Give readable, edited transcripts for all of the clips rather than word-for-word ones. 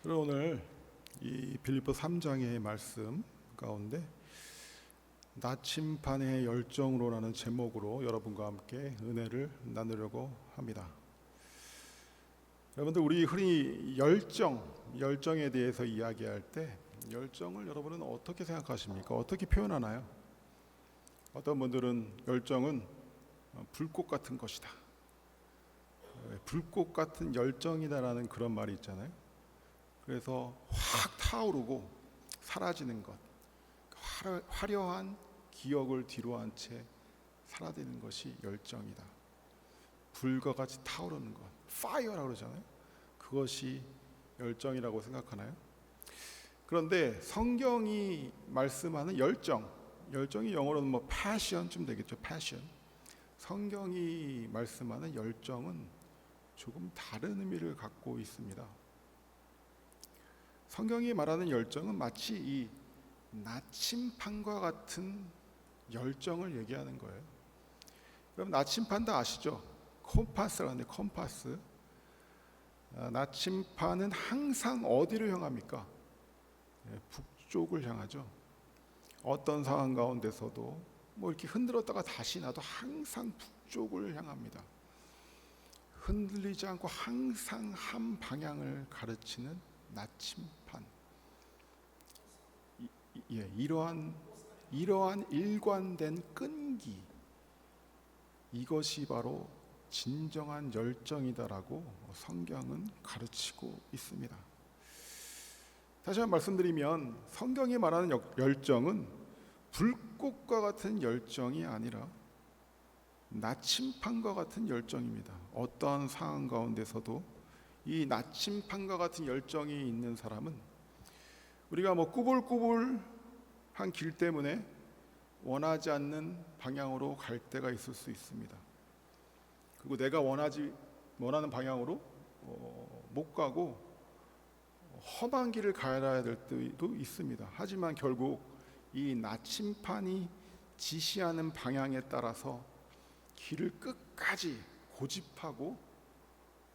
그럼 오늘 이 빌립보 3장의 말씀 가운데 나침반의 열정으로라는 제목으로 여러분과 함께 은혜를 나누려고 합니다. 여러분들, 우리 흔히 열정에 대해서 이야기할 때 열정을 여러분은 어떻게 생각하십니까? 어떻게 표현하나요? 어떤 분들은 열정은 불꽃 같은 것이다, 불꽃 같은 열정이다라는 그런 말이 있잖아요. 그래서 확 타오르고 사라지는 것, 화려한 기억을 뒤로한 채 사라지는 것이 열정이다. 불과 같이 타오르는 것, 파이어라고 그러잖아요. 그것이 열정이라고 생각하나요? 그런데 성경이 말씀하는 열정이 영어로는 passion쯤 되겠죠. passion. 성경이 말씀하는 열정은 조금 다른 의미를 갖고 있습니다. 성경이 말하는 열정은 마치 이 나침반과 같은 열정을 얘기하는 거예요. 그럼 나침반 다 아시죠? 컴파스라는데, 컴파스. 나침반은 항상 어디로 향합니까? 북쪽을 향하죠. 어떤 상황 가운데서도 이렇게 흔들었다가 다시 놔도 항상 북쪽을 향합니다. 흔들리지 않고 항상 한 방향을 가르치는 나침반. 이러한 일관된 끈기, 이것이 바로 진정한 열정이다라고 성경은 가르치고 있습니다. 다시 한번 말씀드리면, 성경이 말하는 열정은 불꽃과 같은 열정이 아니라 나침반과 같은 열정입니다. 어떠한 상황 가운데서도 이 나침반과 같은 열정이 있는 사람은 우리가 꾸불꾸불한 길 때문에 원하지 않는 방향으로 갈 때가 있을 수 있습니다. 그리고 내가 원하는 방향으로 못 가고 험한 길을 가야 될 때도 있습니다. 하지만 결국 이 나침반이 지시하는 방향에 따라서 길을 끝까지 고집하고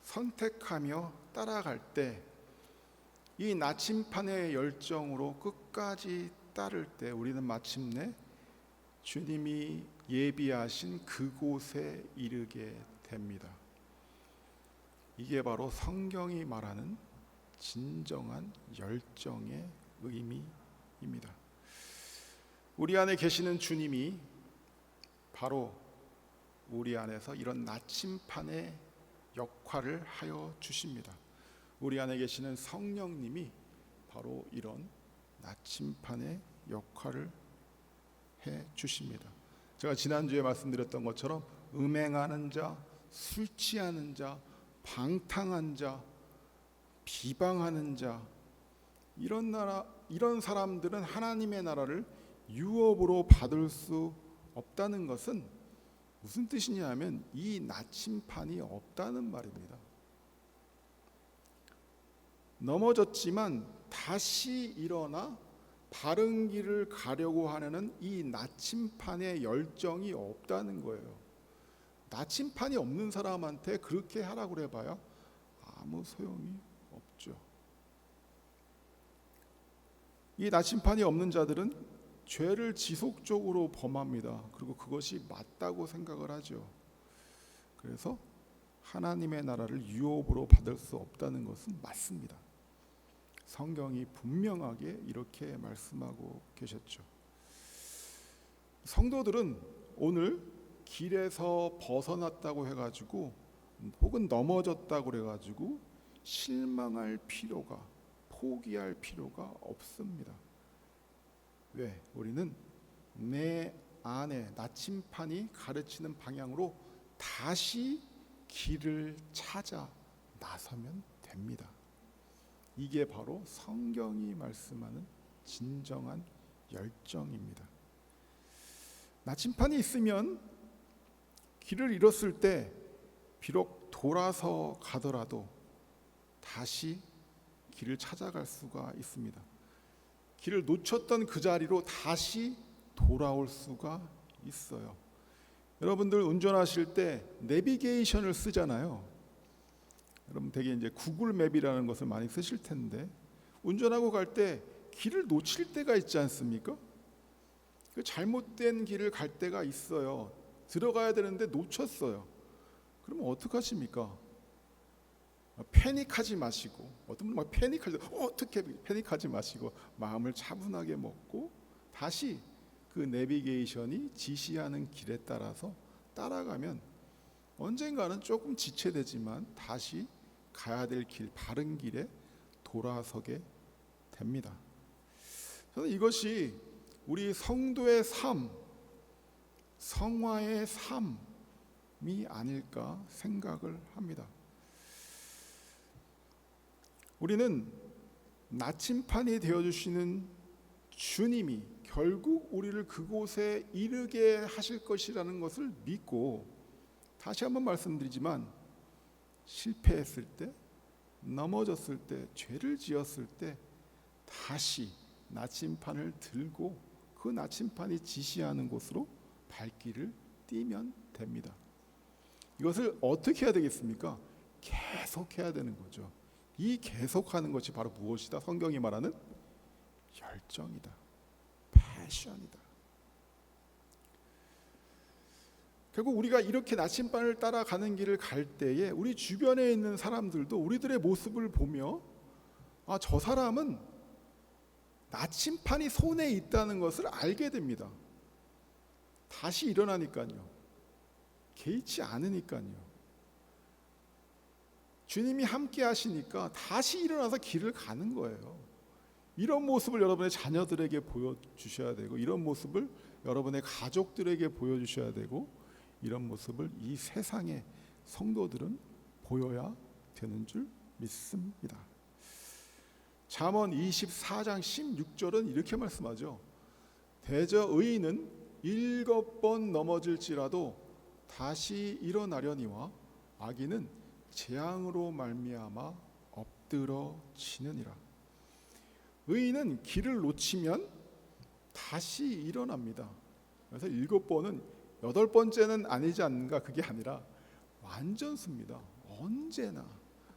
선택하며 따라갈 때, 이 나침반의 열정으로 끝까지 따를 때 우리는 마침내 주님이 예비하신 그곳에 이르게 됩니다. 이게 바로 성경이 말하는 진정한 열정의 의미입니다. 우리 안에 계시는 주님이 바로 우리 안에서 이런 나침반의 역할을 하여 주십니다. 우리 안에 계시는 성령님이 바로 이런 나침반의 역할을 해 주십니다. 제가 지난주에 말씀드렸던 것처럼 음행하는 자, 술 취하는 자, 방탕한 자, 비방하는 자, 이런 사람들은 하나님의 나라를 유업으로 받을 수 없다는 것은 무슨 뜻이냐 하면 이 나침반이 없다는 말입니다. 넘어졌지만 다시 일어나 바른 길을 가려고 하는 이 나침반의 열정이 없다는 거예요. 나침반이 없는 사람한테 그렇게 하라고 해봐야 아무 소용이 없죠. 이 나침반이 없는 자들은 죄를 지속적으로 범합니다. 그리고 그것이 맞다고 생각을 하죠. 그래서 하나님의 나라를 유업으로 받을 수 없다는 것은 맞습니다. 성경이 분명하게 이렇게 말씀하고 계셨죠. 성도들은 오늘 길에서 벗어났다고 해가지고 혹은 넘어졌다고 해가지고 실망할 필요가, 포기할 필요가 없습니다. 왜? 우리는 내 안에 나침반이 가르치는 방향으로 다시 길을 찾아 나서면 됩니다. 이게 바로 성경이 말씀하는 진정한 열정입니다. 나침반이 있으면 길을 잃었을 때 비록 돌아서 가더라도 다시 길을 찾아갈 수가 있습니다. 길을 놓쳤던 그 자리로 다시 돌아올 수가 있어요. 여러분들 운전하실 때 내비게이션을 쓰잖아요. 여러분 되게 이제 구글 맵이라는 것을 많이 쓰실 텐데 운전하고 갈 때 길을 놓칠 때가 있지 않습니까? 그 잘못된 길을 갈 때가 있어요. 들어가야 되는데 놓쳤어요. 그러면 어떡하십니까? 패닉하지 마시고, 어떤 분은 막 패닉할 때 어떻게 패닉하지 마시고 마음을 차분하게 먹고 다시 그 내비게이션이 지시하는 길에 따라서 따라가면 언젠가는 조금 지체되지만 다시 가야 될 길, 바른 길에 돌아서게 됩니다. 저는 이것이 우리 성도의 삶, 성화의 삶이 아닐까 생각을 합니다. 우리는 나침판이 되어주시는 주님이 결국 우리를 그곳에 이르게 하실 것이라는 것을 믿고, 다시 한번 말씀드리지만 실패했을 때, 넘어졌을 때, 죄를 지었을 때 다시 나침판을 들고 그 나침판이 지시하는 곳으로 발길을 띄면 됩니다. 이것을 어떻게 해야 되겠습니까? 계속해야 되는 거죠. 이 계속하는 것이 바로 무엇이다? 성경이 말하는 열정이다. 패션이다. 결국 우리가 이렇게 나침반을 따라가는 길을 갈 때에 우리 주변에 있는 사람들도 우리들의 모습을 보며 저 사람은 나침판이 손에 있다는 것을 알게 됩니다. 다시 일어나니까요. 개의치 않으니까요. 주님이 함께 하시니까 다시 일어나서 길을 가는 거예요. 이런 모습을 여러분의 자녀들에게 보여주셔야 되고, 이런 모습을 여러분의 가족들에게 보여주셔야 되고, 이런 모습을 이 세상의 성도들은 보여야 되는 줄 믿습니다. 잠언 24장 16절은 이렇게 말씀하죠. 대저 의인은 7번 넘어질지라도 다시 일어나려니와 악인은 재앙으로 말미암아 엎드러지느니라. 의인은 길을 놓치면 다시 일어납니다. 그래서 7번은 8번째는 아니지 않는가, 그게 아니라 완전수입니다. 언제나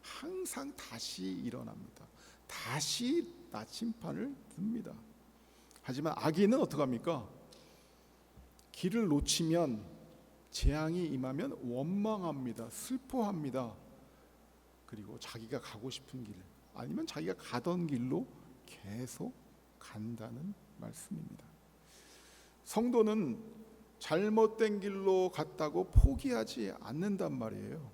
항상 다시 일어납니다. 다시 나침판을 듭니다. 하지만 악인은 어떡합니까? 길을 놓치면, 재앙이 임하면 원망합니다. 슬퍼합니다. 그리고 자기가 가고 싶은 길, 아니면 자기가 가던 길로 계속 간다는 말씀입니다. 성도는 잘못된 길로 갔다고 포기하지 않는단 말이에요.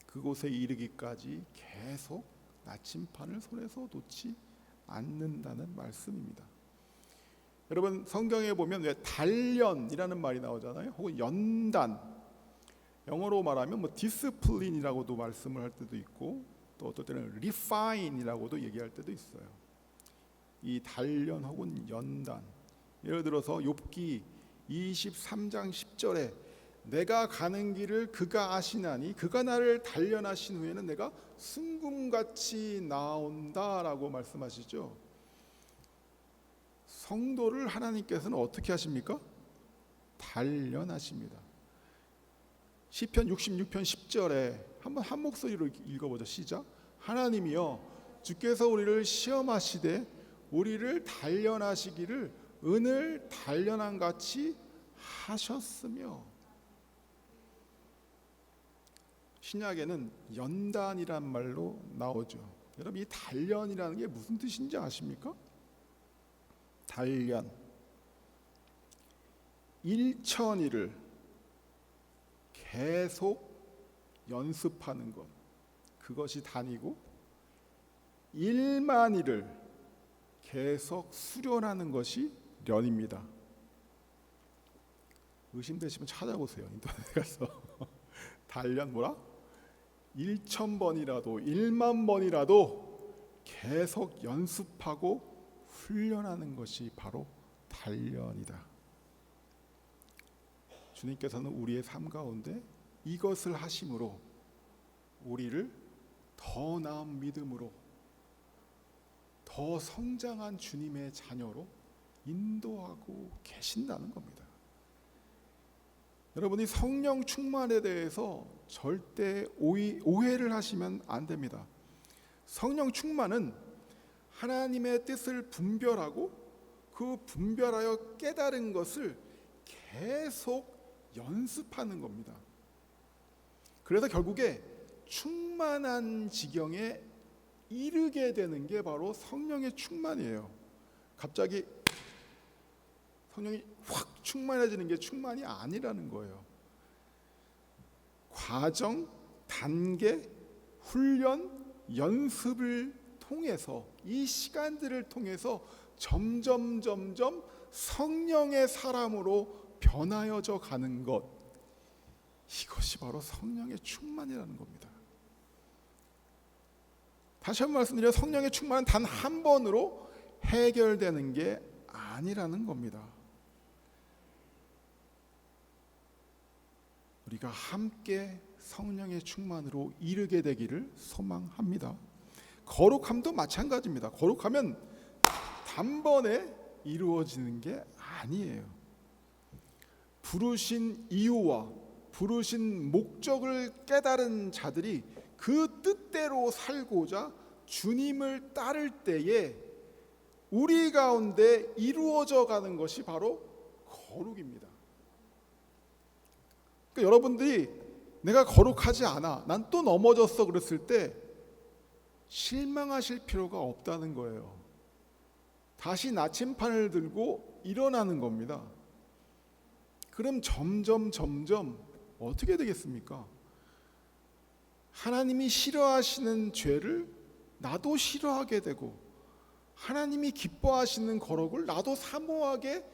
그곳에 이르기까지 계속 나침판을 손에서 놓지 않는다는 말씀입니다. 여러분, 성경에 보면 왜 단련이라는 말이 나오잖아요. 혹은 연단, 영어로 말하면 디스플린이라고도 말씀을 할 때도 있고, 또 어떨 때는 리파인이라고도 얘기할 때도 있어요. 이 단련 혹은 연단, 예를 들어서 욥기 23장 10절에 내가 가는 길을 그가 아시나니 그가 나를 단련하신 후에는 내가 순금같이 나온다라고 말씀하시죠. 성도를 하나님께서는 어떻게 하십니까? 단련하십니다. 시편 66편 10절에 한번 한 목소리로 읽어보죠. 시작. 하나님이여 주께서 우리를 시험하시되 우리를 단련하시기를 은을 단련한 같이 하셨으며. 신약에는 연단이란 말로 나오죠. 여러분, 이 단련이라는 게 무슨 뜻인지 아십니까? 단련, 일천일을 계속 연습하는 것, 그것이 단이고, 일만일을 계속 수련하는 것이 련입니다. 의심되시면 찾아보세요. 인터넷에 가서. 단련 뭐라? 1000번이라도 1만 번이라도 계속 연습하고 훈련하는 것이 바로 단련이다. 주님께서는 우리의 삶 가운데 이것을 하심으로 우리를 더 나은 믿음으로, 더 성장한 주님의 자녀로 인도하고 계신다는 겁니다. 여러분이 성령 충만에 대해서 절대 오해를 하시면 안 됩니다. 성령 충만은 하나님의 뜻을 분별하고 그 분별하여 깨달은 것을 계속 연습하는 겁니다. 그래서 결국에 충만한 지경에 이르게 되는 게 바로 성령의 충만이에요. 갑자기 성령이 확 충만해지는 게 충만이 아니라는 거예요. 과정, 단계, 훈련, 연습을 통해서 이 시간들을 통해서 점점 성령의 사람으로 변하여져 가는 것, 이것이 바로 성령의 충만이라는 겁니다. 다시 한번 말씀드려, 성령의 충만은 단 한 번으로 해결되는 게 아니라는 겁니다. 우리가 함께 성령의 충만으로 이르게 되기를 소망합니다. 거룩함도 마찬가지입니다. 거룩하면 단번에 이루어지는 게 아니에요. 부르신 이유와 부르신 목적을 깨달은 자들이 그 뜻대로 살고자 주님을 따를 때에 우리 가운데 이루어져 가는 것이 바로 거룩입니다. 그러니까 여러분들이 내가 거룩하지 않아, 난 또 넘어졌어 그랬을 때 실망하실 필요가 없다는 거예요. 다시 나침판을 들고 일어나는 겁니다. 그럼 점점 어떻게 되겠습니까? 하나님이 싫어하시는 죄를 나도 싫어하게 되고 하나님이 기뻐하시는 거룩을 나도 사모하게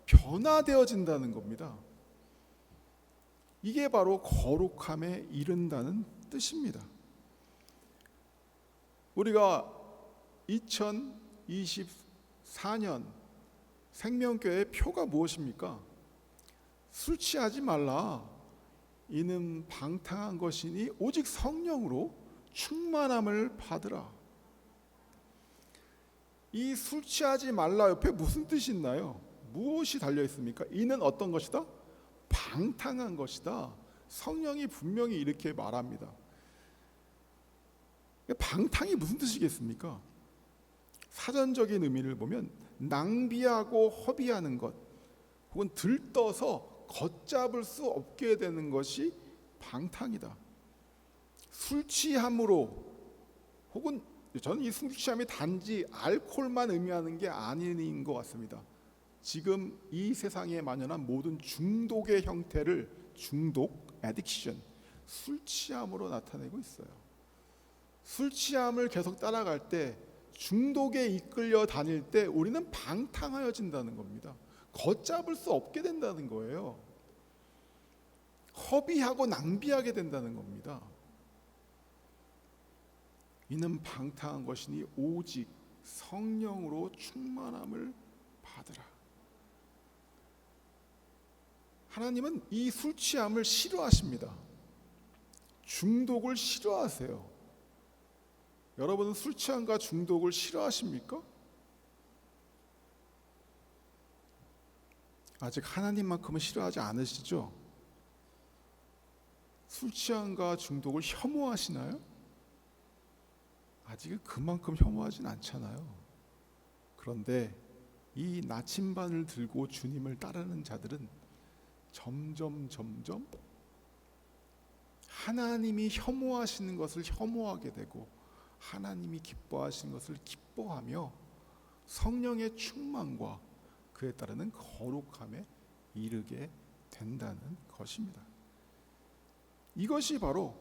변화되어진다는 겁니다. 이게 바로 거룩함에 이른다는 뜻입니다. 우리가 2024년 생명교회의 표가 무엇입니까? 술 취하지 말라. 이는 방탕한 것이니 오직 성령으로 충만함을 받으라. 이 술 취하지 말라 옆에 무슨 뜻이 있나요? 무엇이 달려 있습니까? 이는 어떤 것이다? 방탕한 것이다. 성령이 분명히 이렇게 말합니다. 방탕이 무슨 뜻이겠습니까? 사전적인 의미를 보면 낭비하고 허비하는 것, 혹은 들떠서 걷잡을 수 없게 되는 것이 방탕이다. 술 취함으로, 혹은 저는 이 술 취함이 단지 알코올만 의미하는 게 아닌 것 같습니다. 지금 이 세상에 만연한 모든 중독의 형태를 중독, addiction, 술 취함으로 나타내고 있어요. 술 취함을 계속 따라갈 때, 중독에 이끌려 다닐 때 우리는 방탕하여진다는 겁니다. 걷잡을 수 없게 된다는 거예요. 허비하고 낭비하게 된다는 겁니다. 이는 방탕한 것이니 오직 성령으로 충만함을 받으라. 하나님은 이 술 취함을 싫어하십니다. 중독을 싫어하세요. 여러분은 술 취함과 중독을 싫어하십니까? 아직 하나님만큼은 싫어하지 않으시죠? 술 취함과 중독을 혐오하시나요? 아직은 그만큼 혐오하진 않잖아요. 그런데 이 나침반을 들고 주님을 따르는 자들은 점점 하나님이 혐오하시는 것을 혐오하게 되고 하나님이 기뻐하시는 것을 기뻐하며 성령의 충만과 그에 따르는 거룩함에 이르게 된다는 것입니다. 이것이 바로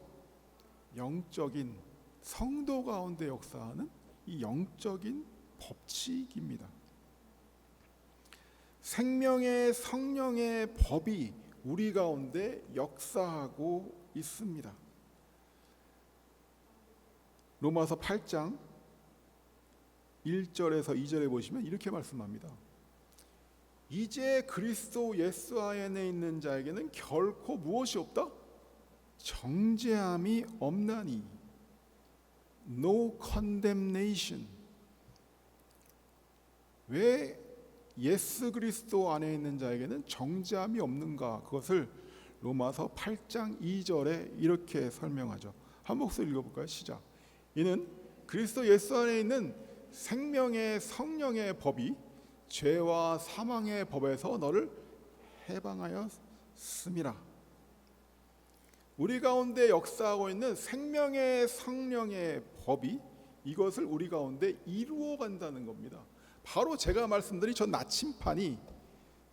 영적인 성도 가운데 역사하는 이 영적인 법칙입니다. 생명의 성령의 법이 우리 가운데 역사하고 있습니다. 로마서 8장 1절에서 2절에 보시면 이렇게 말씀합니다. 이제 그리스도 예수 안에 있는 자에게는 결코 무엇이 없다? 정죄함이 없나니. No condemnation. 왜 예수 그리스도 안에 있는 자에게는 정죄함이 없는가? 그것을 로마서 8장 2절에 이렇게 설명하죠. 한 목소리 읽어볼까요? 시작. 이는 그리스도 예수 안에 있는 생명의 성령의 법이 죄와 사망의 법에서 너를 해방하였음이라. 우리 가운데 역사하고 있는 생명의 성령의 법이 이것을 우리 가운데 이루어 간다는 겁니다. 바로 제가 말씀드린 저 나침판이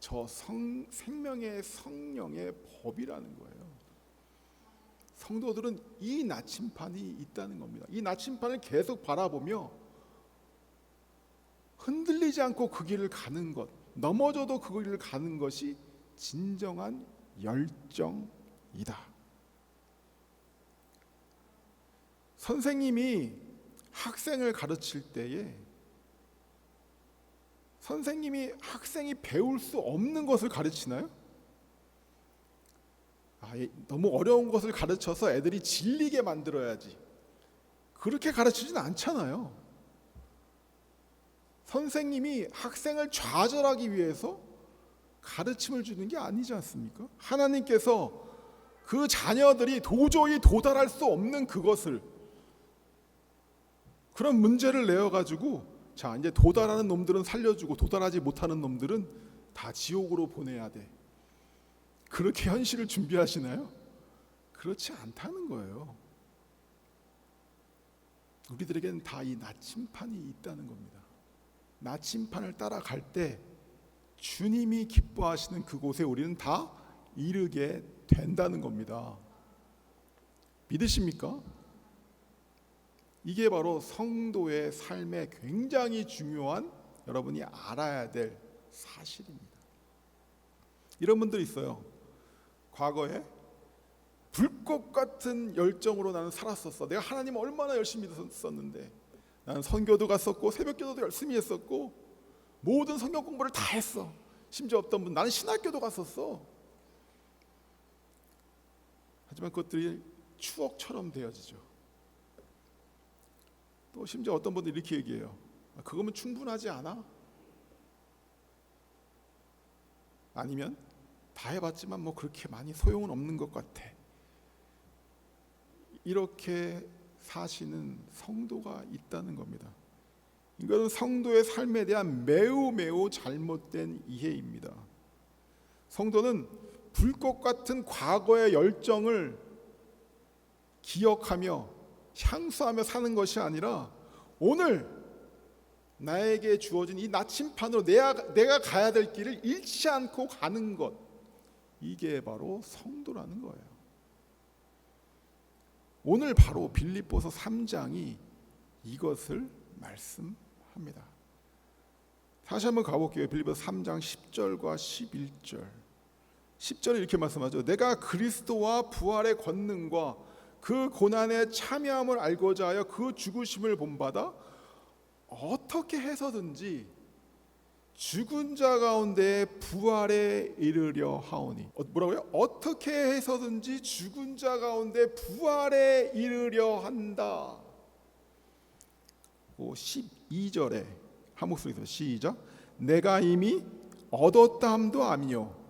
저 생명의 성령의 법이라는 거예요. 성도들은 이 나침판이 있다는 겁니다. 이 나침판을 계속 바라보며 흔들리지 않고 그 길을 가는 것, 넘어져도 그 길을 가는 것이 진정한 열정이다. 선생님이 학생을 가르칠 때에 선생님이 학생이 배울 수 없는 것을 가르치나요? 너무 어려운 것을 가르쳐서 애들이 질리게 만들어야지. 그렇게 가르치진 않잖아요. 선생님이 학생을 좌절하기 위해서 가르침을 주는 게 아니지 않습니까? 하나님께서 그 자녀들이 도저히 도달할 수 없는 그것을, 그런 문제를 내어가지고 자, 이제 도달하는 놈들은 살려주고 도달하지 못하는 놈들은 다 지옥으로 보내야 돼. 그렇게 현실을 준비하시나요? 그렇지 않다는 거예요. 우리들에게는 다 이 나침판이 있다는 겁니다. 나침판을 따라갈 때 주님이 기뻐하시는 그곳에 우리는 다 이르게 된다는 겁니다. 믿으십니까? 이게 바로 성도의 삶에 굉장히 중요한, 여러분이 알아야 될 사실입니다. 이런 분들이 있어요. 과거에 불꽃 같은 열정으로 나는 살았었어. 내가 하나님 얼마나 열심히 믿었었는데, 나는 선교도 갔었고 새벽기도도 열심히 했었고 모든 성경 공부를 다 했어. 심지어 어떤 분 나는 신학교도 갔었어. 하지만 그것들이 추억처럼 되어지죠. 또 심지어 어떤 분들이 이렇게 얘기해요. 그거면 충분하지 않아? 아니면 다 해봤지만 뭐 그렇게 많이 소용은 없는 것 같아. 이렇게 사시는 성도가 있다는 겁니다. 이것은 성도의 삶에 대한 매우 잘못된 이해입니다. 성도는 불꽃 같은 과거의 열정을 기억하며 향수하며 사는 것이 아니라 오늘 나에게 주어진 이 나침판으로 내가 가야 될 길을 잃지 않고 가는 것, 이게 바로 성도라는 거예요. 오늘 바로 빌립보서 3장이 이것을 말씀합니다. 다시 한번 가볼게요. 빌립보서 3장 10절과 11절. 10절에 이렇게 말씀하죠. 내가 그리스도와 부활의 권능과 그 고난에 참여함을 알고자 하여 그 죽으심을 본받아 어떻게 해서든지 죽은 자 가운데 부활에 이르려 하오니. 뭐라고요? 어떻게 해서든지 죽은 자 가운데 부활에 이르려 한다. 12절에 한 목소리에서 시작. 내가 이미 얻었다 함도 아니요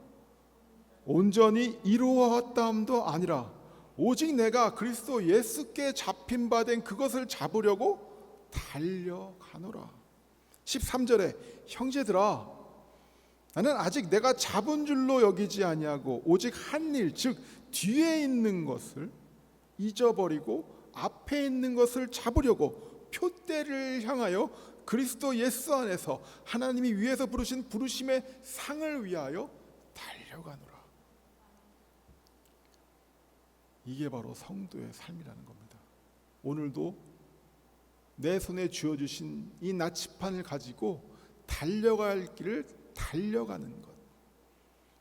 온전히 이루었다 함도 아니라 오직 내가 그리스도 예수께 잡힌 바 된 그것을 잡으려고 달려가노라. 13절에 형제들아 나는 아직 내가 잡은 줄로 여기지 아니하고 오직 한 일, 즉 뒤에 있는 것을 잊어버리고 앞에 있는 것을 잡으려고 표대를 향하여 그리스도 예수 안에서 하나님이 위에서 부르신 부르심의 상을 위하여 달려가노라. 이게 바로 성도의 삶이라는 겁니다. 오늘도 내 손에 쥐어주신 이 나침판을 가지고 달려갈 길을 달려가는 것.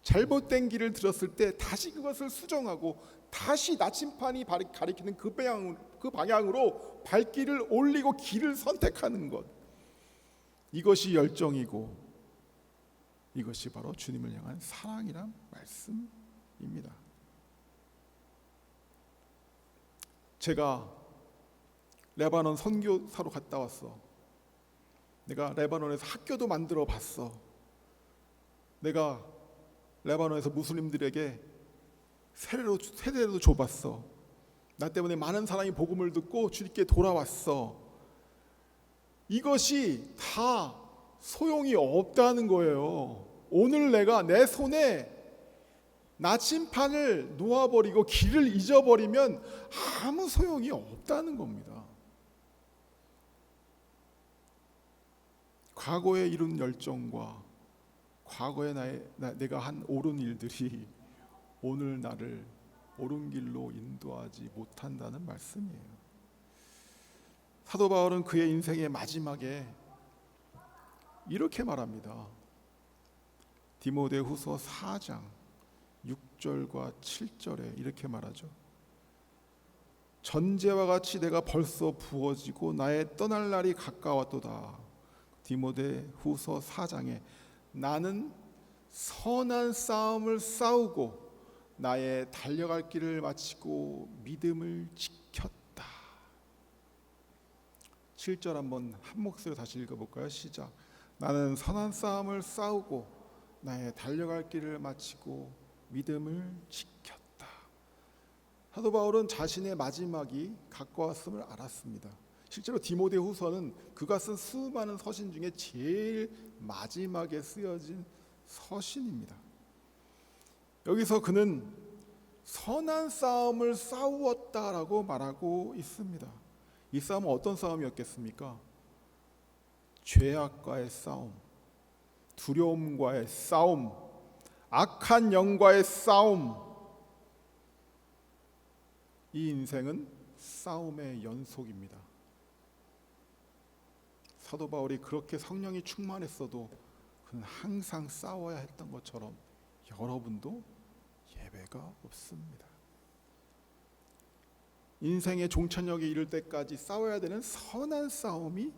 잘못된 길을 들었을 때 다시 그것을 수정하고 다시 나침판이 가리키는 그 방향으로 발길을 올리고 길을 선택하는 것. 이것이 열정이고 이것이 바로 주님을 향한 사랑이란 말씀입니다. 제가 레바논 선교사로 갔다 왔어. 내가 레바논에서 학교도 만들어 봤어. 내가 레바논에서 무슬림들에게 세례도 줘봤어. 나 때문에 많은 사람이 복음을 듣고 주님께 돌아왔어. 이것이 다 소용이 없다는 거예요. 오늘 내가 내 손에 나침판을 놓아버리고 길을 잊어버리면 아무 소용이 없다는 겁니다. 과거에 이룬 열정과 과거에 내가 한 옳은 일들이 오늘 나를 옳은 길로 인도하지 못한다는 말씀이에요. 사도 바울은 그의 인생의 마지막에 이렇게 말합니다. 디모데후서 4장 6절과 7절에 이렇게 말하죠. 전제와 같이 내가 벌써 부어지고 나의 떠날 날이 가까웠도다. 디모데후서 4장에 나는 선한 싸움을 싸우고 나의 달려갈 길을 마치고 믿음을 지켰다. 7절 한번 한 목소리로 다시 읽어볼까요? 시작. 나는 선한 싸움을 싸우고 나의 달려갈 길을 마치고 믿음을 지켰다. 사도 바울은 자신의 마지막이 가까웠음을 알았습니다. 실제로 디모데후서는 그가 쓴 수많은 서신 중에 제일 마지막에 쓰여진 서신입니다. 여기서 그는 선한 싸움을 싸우었다라고 말하고 있습니다. 이 싸움은 어떤 싸움이었겠습니까? 죄악과의 싸움, 두려움과의 싸움, 악한 영과의 싸움. 이 인생은 싸움의 연속입니다. 사도 바울이 그렇게 성령이 충만했어도 그는 항상 싸워야 했던 것처럼 여러분도 예배가 없습니다. 인생의 종착역에 이를 때까지 싸워야 되는 선한 싸움이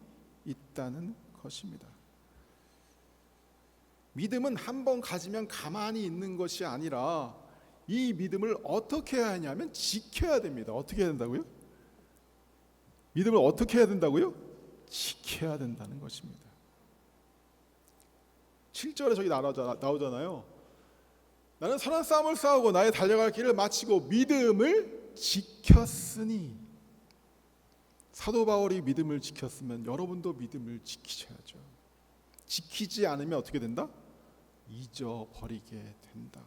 있다는 것입니다. 믿음은 한번 가지면 가만히 있는 것이 아니라 이 믿음을 어떻게 해야 하냐면 지켜야 됩니다. 어떻게 해야 된다고요? 믿음을 어떻게 해야 된다고요? 지켜야 된다는 것입니다. 7절에 저기 나오잖아요. 나는 선한 싸움을 싸우고 나의 달려갈 길을 마치고 믿음을 지켰으니. 사도 바울이 믿음을 지켰으면 여러분도 믿음을 지키셔야죠. 지키지 않으면 어떻게 된다? 잊어버리게 된다.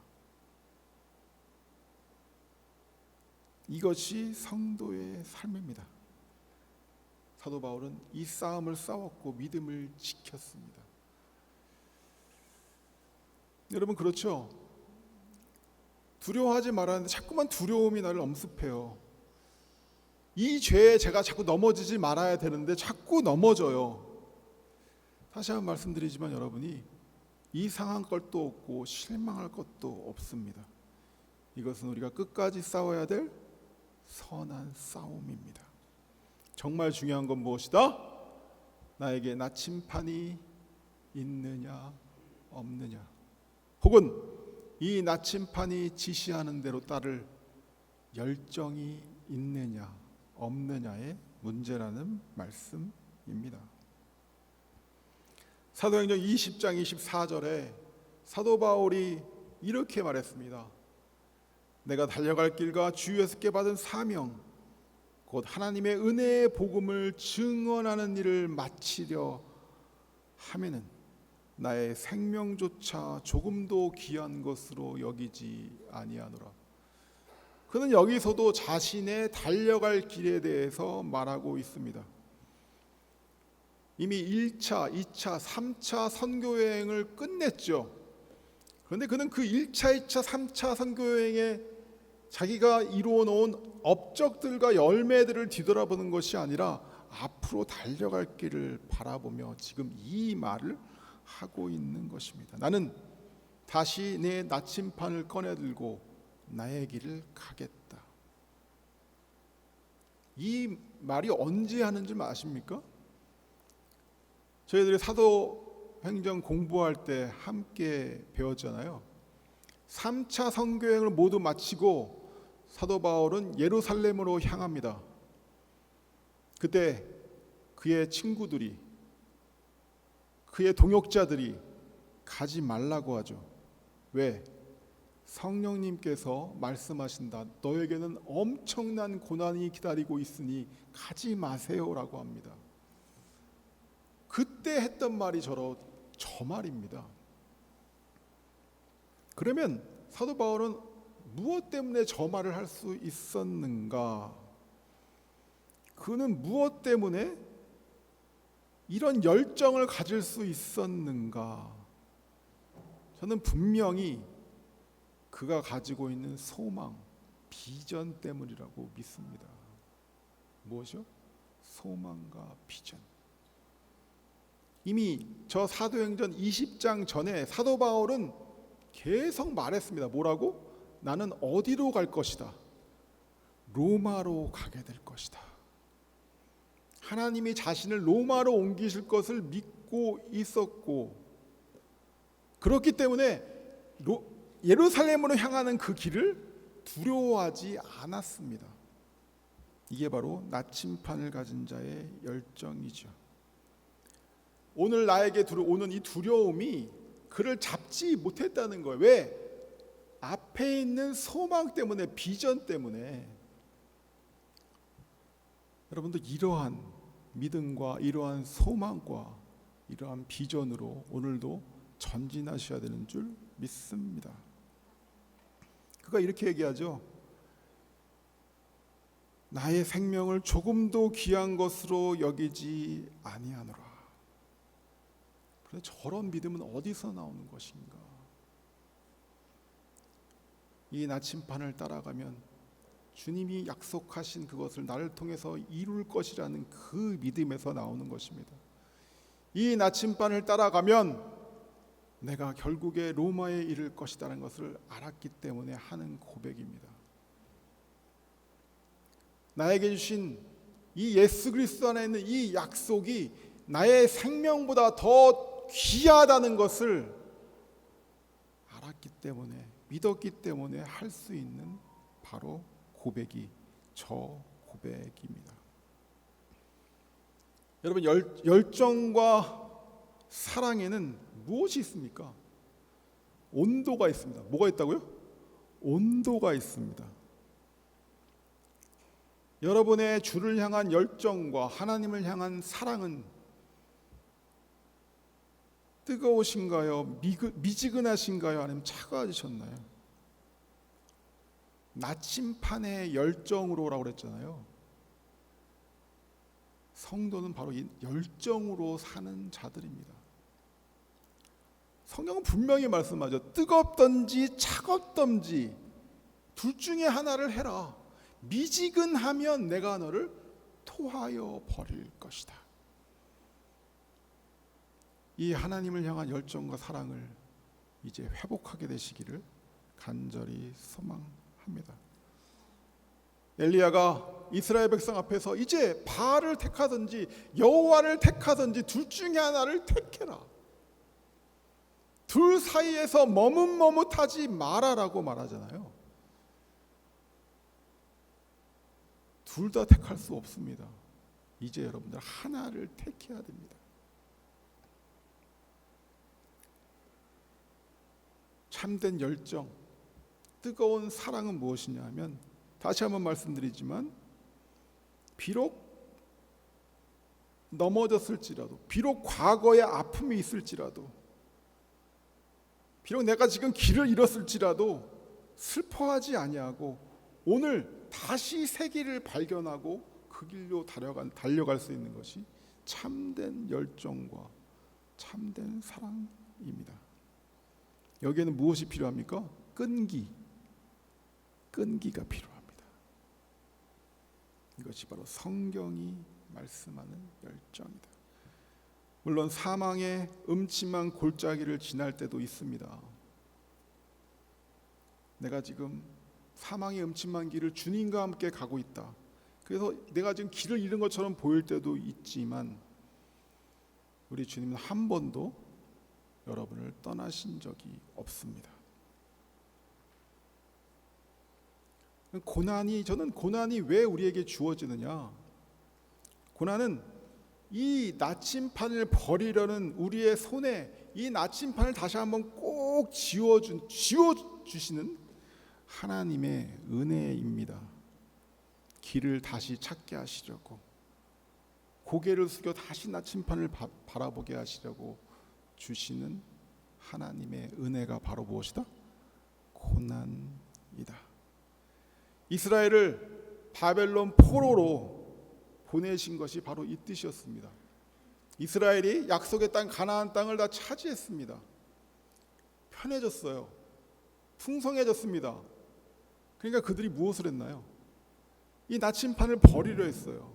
이것이 성도의 삶입니다. 사도 바울은 이 싸움을 싸웠고 믿음을 지켰습니다. 여러분 그렇죠? 두려워하지 말았는데 자꾸만 두려움이 나를 엄습해요. 이 죄에 제가 자꾸 넘어지지 말아야 되는데 자꾸 넘어져요. 다시 한번 말씀드리지만 여러분이 이상한 것도 없고 실망할 것도 없습니다. 이것은 우리가 끝까지 싸워야 될 선한 싸움입니다. 정말 중요한 건 무엇이다? 나에게 나침판이 있느냐 없느냐, 혹은 이 나침판이 지시하는 대로 따를 열정이 있느냐 없느냐의 문제라는 말씀입니다. 사도행전 20장 24절에 사도 바울이 이렇게 말했습니다. 내가 달려갈 길과 주위에서 받은 사명, 곧 하나님의 은혜의 복음을 증언하는 일을 마치려 하면은 나의 생명조차 조금도 귀한 것으로 여기지 아니하노라. 그는 여기서도 자신의 달려갈 길에 대해서 말하고 있습니다. 이미 1차, 2차, 3차 선교여행을 끝냈죠. 그런데 그는 그 1차, 2차, 3차 선교여행에 자기가 이루어 놓은 업적들과 열매들을 뒤돌아보는 것이 아니라 앞으로 달려갈 길을 바라보며 지금 이 말을 하고 있는 것입니다. 나는 다시 내 나침판을 꺼내들고 나의 길을 가겠다. 이 말이 언제 하는 줄 아십니까? 저희들이 사도행전 공부할 때 함께 배웠잖아요. 3차 선교행을 모두 마치고 사도 바울은 예루살렘으로 향합니다. 그때 그의 친구들이, 그의 동역자들이 가지 말라고 하죠. 왜? 성령님께서 말씀하신다. 너에게는 엄청난 고난이 기다리고 있으니 가지 마세요라고 합니다. 그때 했던 말이 저 말입니다. 그러면 사도 바울은 무엇 때문에 저 말을 할 수 있었는가? 그는 무엇 때문에 이런 열정을 가질 수 있었는가? 저는 분명히 그가 가지고 있는 소망, 비전 때문이라고 믿습니다. 무엇이요? 소망과 비전. 이미 저 사도행전 20장 전에 사도 바울은 계속 말했습니다. 뭐라고? 나는 어디로 갈 것이다? 로마로 가게 될 것이다. 하나님이 자신을 로마로 옮기실 것을 믿고 있었고, 그렇기 때문에 예루살렘으로 향하는 그 길을 두려워하지 않았습니다. 이게 바로 나침판을 가진 자의 열정이죠. 오늘 나에게 들어오는 이 두려움이 그를 잡지 못했다는 거예요. 왜? 앞에 있는 소망 때문에, 비전 때문에. 여러분도 이러한 믿음과 이러한 소망과 이러한 비전으로 오늘도 전진하셔야 되는 줄 믿습니다. 그가 이렇게 얘기하죠. 나의 생명을 조금도 귀한 것으로 여기지 아니하노라. 그런데 저런 믿음은 어디서 나오는 것인가? 이 나침판을 따라가면 주님이 약속하신 그것을 나를 통해서 이룰 것이라는 그 믿음에서 나오는 것입니다. 이 나침판을 따라가면 내가 결국에 로마에 이를 것이라는 것을 알았기 때문에 하는 고백입니다. 나에게 주신 이 예수 그리스도 안에 있는 이 약속이 나의 생명보다 더 귀하다는 것을 알았기 때문에, 믿었기 때문에 할 수 있는 바로 고백이 저 고백입니다. 여러분, 열정과 사랑에는 무엇이 있습니까? 온도가 있습니다. 뭐가 있다고요? 온도가 있습니다. 여러분의 주를 향한 열정과 하나님을 향한 사랑은 뜨거우신가요? 미지근하신가요? 아니면 차가워지셨나요? 나침판의 열정으로라고 그랬잖아요. 성도는 바로 이 열정으로 사는 자들입니다. 성경은 분명히 말씀하죠. 뜨겁든지 차갑든지 둘 중에 하나를 해라. 미지근하면 내가 너를 토하여 버릴 것이다. 이 하나님을 향한 열정과 사랑을 이제 회복하게 되시기를 간절히 소망합니다. 엘리야가 이스라엘 백성 앞에서 이제 바알을 택하든지 여호와를 택하든지 둘 중에 하나를 택해라. 둘 사이에서 머뭇머뭇하지 마라라고 말하잖아요. 둘 다 택할 수 없습니다. 이제 여러분들 하나를 택해야 됩니다. 참된 열정, 뜨거운 사랑은 무엇이냐 하면, 다시 한번 말씀드리지만, 비록 넘어졌을지라도, 비록 과거에 아픔이 있을지라도, 비록 내가 지금 길을 잃었을지라도 슬퍼하지 아니하고 오늘 다시 새 길을 발견하고 그 길로 달려갈 수 있는 것이 참된 열정과 참된 사랑입니다. 여기에는 무엇이 필요합니까? 끈기가 필요합니다. 이것이 바로 성경이 말씀하는 열정이다. 물론 사망의 음침한 골짜기를 지날 때도 있습니다. 내가 지금 사망의 음침한 길을 주님과 함께 가고 있다. 그래서 내가 지금 길을 잃은 것처럼 보일 때도 있지만, 우리 주님은 한 번도 여러분을 떠나신 적이 없습니다. 저는 고난이 왜 우리에게 주어지느냐? 고난은 이 나침판을 버리려는 우리의 손에 이 나침판을 다시 한번 꼭 지워주시는 하나님의 은혜입니다. 길을 다시 찾게 하시려고, 고개를 숙여 다시 나침판을 바라보게 하시려고 주시는 하나님의 은혜가 바로 무엇이다? 고난이다. 이스라엘을 바벨론 포로로 보내신 것이 바로 이 뜻이었습니다. 이스라엘이 약속의 땅 가나안 땅을 다 차지했습니다. 편해졌어요. 풍성해졌습니다. 그러니까 그들이 무엇을 했나요? 이 나침판을 버리려 했어요.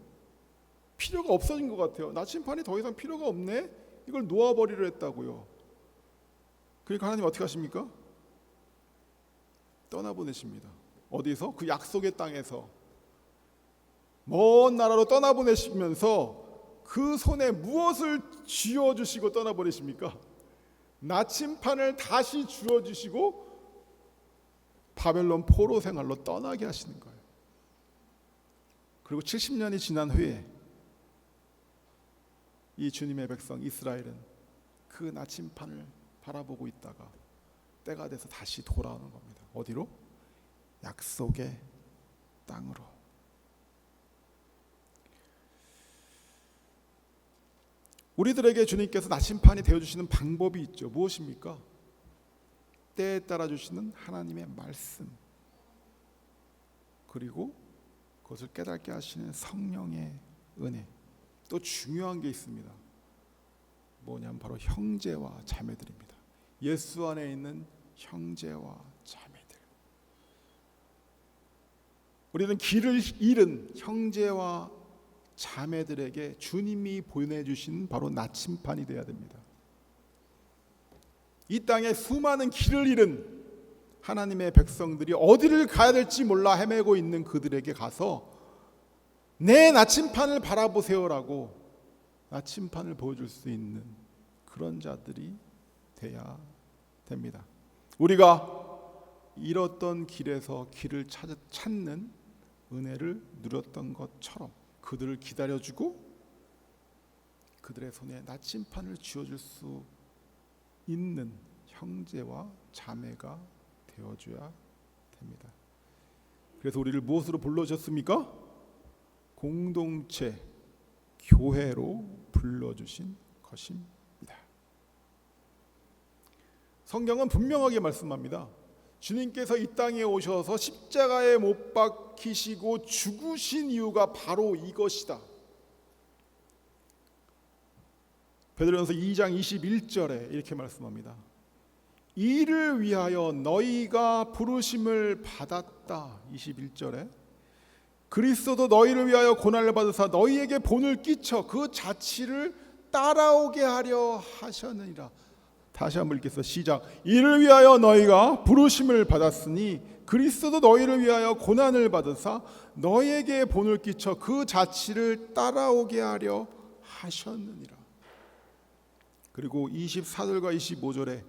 필요가 없어진 것 같아요. 나침판이 더 이상 필요가 없네? 이걸 놓아버리려 했다고요. 그러니까 하나님 어떻게 하십니까? 떠나보내십니다. 어디서? 그 약속의 땅에서 먼 나라로 떠나보내시면서 그 손에 무엇을 쥐어주시고 떠나보내십니까? 나침판을 다시 쥐어주시고 바벨론 포로 생활로 떠나게 하시는 거예요. 그리고 70년이 지난 후에 이 주님의 백성 이스라엘은 그 나침판을 바라보고 있다가 때가 돼서 다시 돌아오는 겁니다. 어디로? 약속의 땅으로. 우리들에게 주님께서 나침판이 되어주시는 방법이 있죠. 무엇입니까? 때에 따라 주시는 하나님의 말씀, 그리고 그것을 깨닫게 하시는 성령의 은혜. 또 중요한 게 있습니다. 뭐냐면 바로 형제와 자매들입니다. 예수 안에 있는 형제와 자매들. 우리는 길을 잃은 형제와 자매들에게 주님이 보내주신 바로 나침판이 되어야 됩니다. 이 땅에 수많은 길을 잃은 하나님의 백성들이 어디를 가야 될지 몰라 헤매고 있는 그들에게 가서 내 나침판을 바라보세요라고 나침판을 보여줄 수 있는 그런 자들이 돼야 됩니다. 우리가 잃었던 길에서 길을 찾는 은혜를 누렸던 것처럼 그들을 기다려주고 그들의 손에 나침판을 쥐어줄 수 있는 형제와 자매가 되어줘야 됩니다. 그래서 우리를 무엇으로 불러주셨습니까? 공동체, 교회로 불러주신 것입니다. 성경은 분명하게 말씀합니다. 주님께서 이 땅에 오셔서 십자가에 못 박히시고 죽으신 이유가 바로 이것이다. 베드로전서 2장 21절에 이렇게 말씀합니다. 이를 위하여 너희가 부르심을 받았다. 21절에 그리스도도 너희를 위하여 고난을 받으사 너희에게 본을 끼쳐 그 자취를 따라오게 하려 하셨느니라. 다시 한번 읽겠습니다. 시작. 이를 위하여 너희가 부르심을 받았으니 그리스도도 너희를 위하여 고난을 받으사 너희에게 본을 끼쳐 그 자취를 따라오게 하려 하셨느니라. 그리고 24절과 25절에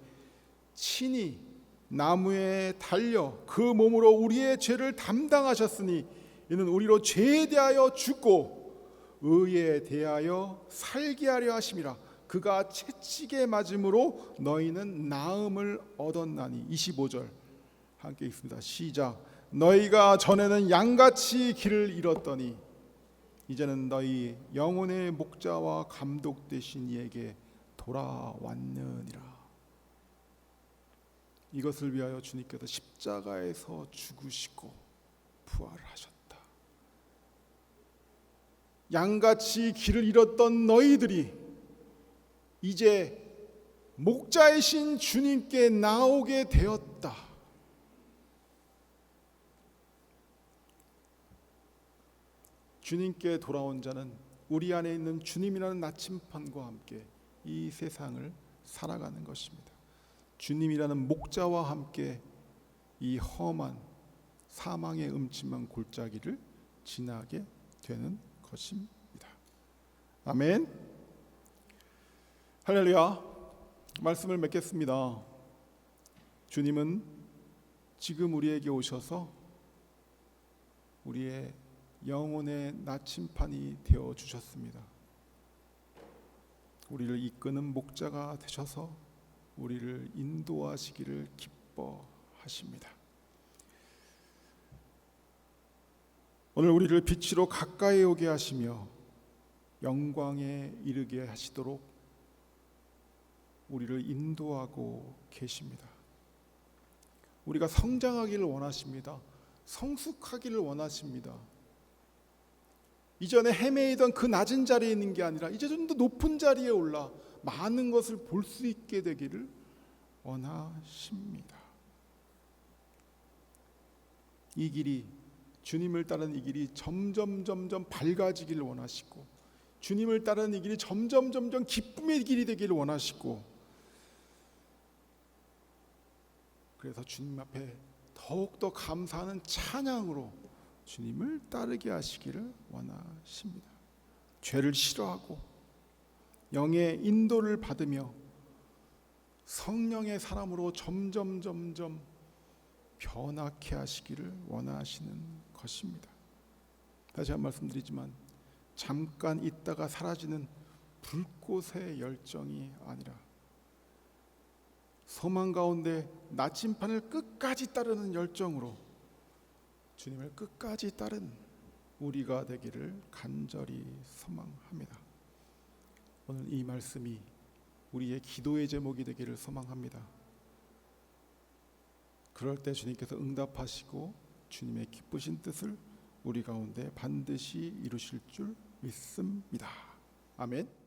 친히 나무에 달려 그 몸으로 우리의 죄를 담당하셨으니 이는 우리로 죄에 대하여 죽고 의에 대하여 살게 하려 하심이라. 그가 채찍에 맞음으로 너희는 나음을 얻었나니. 25절 함께 읽습니다. 시작. 너희가 전에는 양같이 길을 잃었더니 이제는 너희 영혼의 목자와 감독 되신 이에게 돌아왔느니라. 이것을 위하여 주님께서 십자가에서 죽으시고 부활하셨다. 양같이 길을 잃었던 너희들이 이제 목자이신 주님께 나오게 되었다. 주님께 돌아온 자는 우리 안에 있는 주님이라는 나침판과 함께 이 세상을 살아가는 것입니다. 주님이라는 목자와 함께 이 험한 사망의 음침한 골짜기를 지나게 되는 것입니다. 아멘. 할렐루야. 말씀을 맺겠습니다. 주님은 지금 우리에게 오셔서 우리의 영혼의 나침판이 되어 주셨습니다. 우리를 이끄는 목자가 되셔서 우리를 인도하시기를 기뻐하십니다. 오늘 우리를 빛으로 가까이 오게 하시며 영광에 이르게 하시도록 우리를 인도하고 계십니다. 우리가 성장하기를 원하십니다. 성숙하기를 원하십니다. 이전에 헤매이던 그 낮은 자리에 있는 게 아니라 이제 좀 더 높은 자리에 올라 많은 것을 볼 수 있게 되기를 원하십니다. 이 길이, 주님을 따르는 이 길이 점점 밝아지기를 원하시고, 주님을 따르는 이 길이 점점 기쁨의 길이 되기를 원하시고, 그래서 주님 앞에 더욱더 감사하는 찬양으로 주님을 따르게 하시기를 원하십니다. 죄를 싫어하고 영의 인도를 받으며 성령의 사람으로 점점 변화케 하시기를 원하시는 것입니다. 다시 한 말씀드리지만 잠깐 있다가 사라지는 불꽃의 열정이 아니라 소망 가운데 나침판을 끝까지 따르는 열정으로 주님을 끝까지 따른 우리가 되기를 간절히 소망합니다. 오늘 이 말씀이 우리의 기도의 제목이 되기를 소망합니다. 그럴 때 주님께서 응답하시고 주님의 기쁘신 뜻을 우리 가운데 반드시 이루실 줄 믿습니다. 아멘.